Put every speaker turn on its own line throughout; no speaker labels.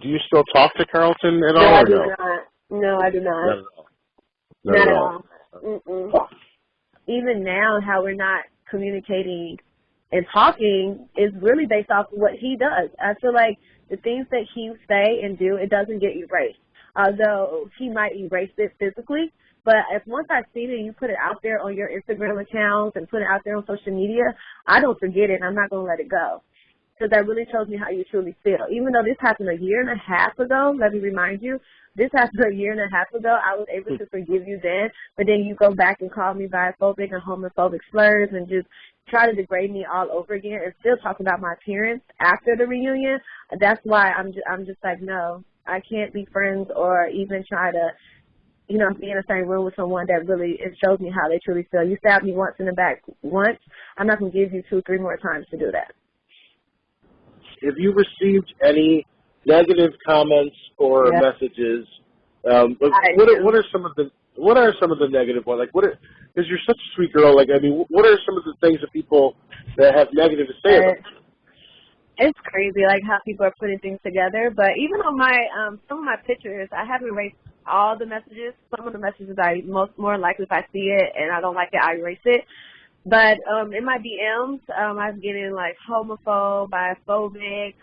Do you still talk to Carlton at
No,
all?
I
Or
do
no?
not. No, I do not.
Not at all.
Not at all. Mm-mm. Even now, how we're not communicating and talking is really based off of what he does. I feel like the things that he say and do, it doesn't get erased. Although he might erase it physically, but if once I've seen it and you put it out there on your Instagram accounts and put it out there on social media, I don't forget it and I'm not going to let it go. Because that really shows me how you truly feel. Even though this happened a year and a half ago, let me remind you, this happened a year and a half ago. I was able to forgive you then, but then you go back and call me biphobic and homophobic slurs and just try to degrade me all over again and still talk about my appearance after the reunion. That's why I'm just like, no, I can't be friends or even try to, be in the same room with someone that really, it shows me how they truly feel. You stabbed me once in the back once. I'm not going to give you 2, 3 more times to do that.
Have you received any negative comments or messages? What are some of the negative ones? Like, because you're such a sweet girl. Like, I mean, what are some of the things that people that have negative to say about you?
It's crazy, like how people are putting things together. But even on my some of my pictures, I haven't erased all the messages. Some of the messages more likely if I see it and I don't like it, I erase it. But in my DMs, I'm getting like homophobe, biphobic.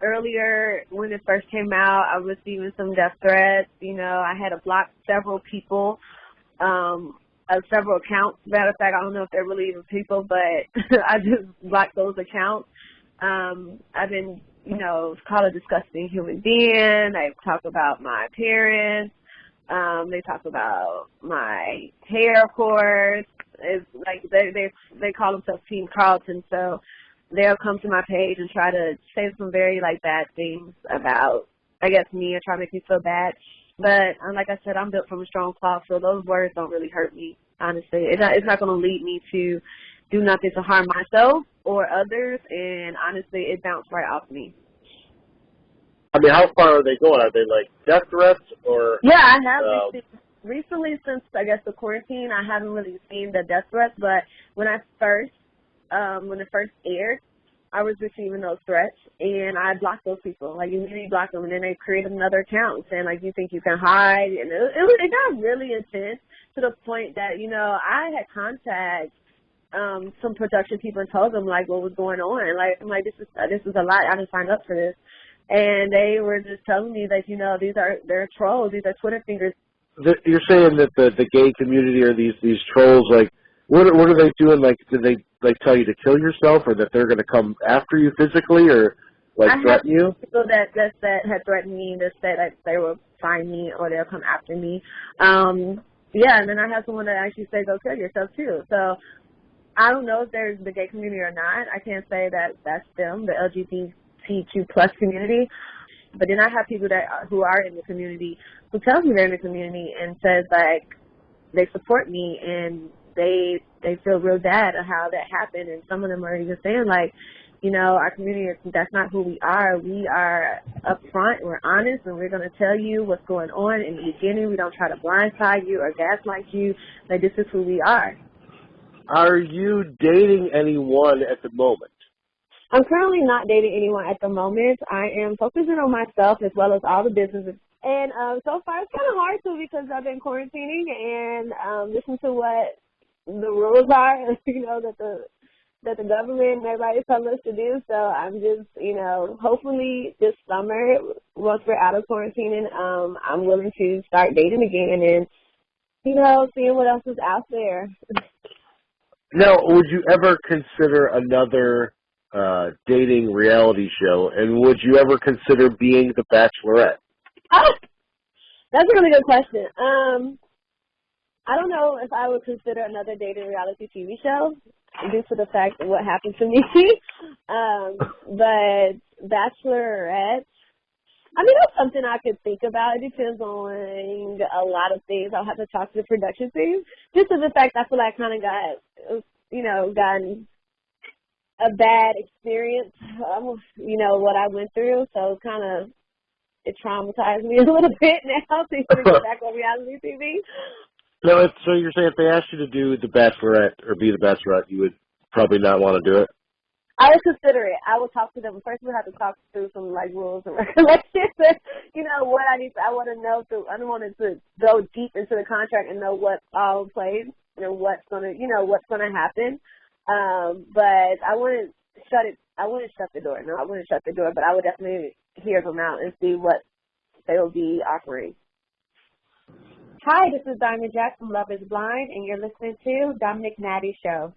Earlier when it first came out, I was receiving some death threats. I had to block several people, several accounts. Matter of fact, I don't know if they're really even people, but I just blocked those accounts. I've been, called a disgusting human being. They talk about my appearance. They talk about my hair, of course. It's like they call themselves Team Carlton, so they'll come to my page and try to say some very bad things about, I guess, me or try to make me feel bad. But like I said, I'm built from a strong cloth, so those words don't really hurt me. Honestly, it's not going to lead me to do nothing to harm myself or others, and honestly, it bounced right off me.
I mean, how far are they going? Are they like death threats or?
Yeah, I have recently since, I guess, the quarantine, I haven't really seen the death threats, but when it first aired, I was receiving those threats, and I blocked those people. Like, you really block them, and then they created another account saying, like, you think you can hide, and it got really intense to the point that, I had contacted some production people and told them, like, what was going on. Like, I'm like, this is a lot. I didn't sign up for this. And they were just telling me that, they're trolls. These are Twitter fingers.
You're saying that the gay community are these trolls. Like, what are they doing? Like, did they tell you to kill yourself, or that they're going to come after you physically, or threaten you?
People that had threatened me, that said that they will find me or they'll come after me. And then I have someone that actually said go kill yourself too. So I don't know if there's the gay community or not. I can't say that that's them, the LGBTQ plus community. But then I have people who are in the community who tell me they're in the community and says, like, they support me and they feel real bad at how that happened. And some of them are even saying, like, our community, that's not who we are. We are upfront, we're honest, and we're going to tell you what's going on in the beginning. We don't try to blindside you or gaslight you. Like, this is who we are.
Are you dating anyone at the moment?
I'm currently not dating anyone at the moment. I am focusing on myself as well as all the businesses. And so far it's kind of hard to because I've been quarantining and listening to what the rules are, that the government and everybody's telling us to do. So I'm just, hopefully this summer, once we're out of quarantining, I'm willing to start dating again and, seeing what else is out there.
Now, would you ever consider another dating reality show, and would you ever consider being the Bachelorette?
Oh, that's a really good question. I don't know if I would consider another dating reality TV show due to the fact of what happened to me. But Bachelorette, I mean, that's something I could think about. It depends on a lot of things. I'll have to talk to the production team. Just to the fact I feel like I kind of gotten a bad experience, what I went through. So it traumatized me a little bit now to get back on reality TV.
So you're saying if they asked you to do The Bachelorette or be The Bachelorette, you would probably not want to do it?
I would consider it. I would talk to them. First, we have to talk through some rules and regulations. I want to know. I don't want to go deep into the contract and know what all plays and what's gonna happen. But I wouldn't shut it. I wouldn't shut the door. No, I wouldn't shut the door. But I would definitely hear them out and see what they will be offering. Hi, this is Diamond Jack from Love Is Blind, and you're listening to Dominick Natty Show.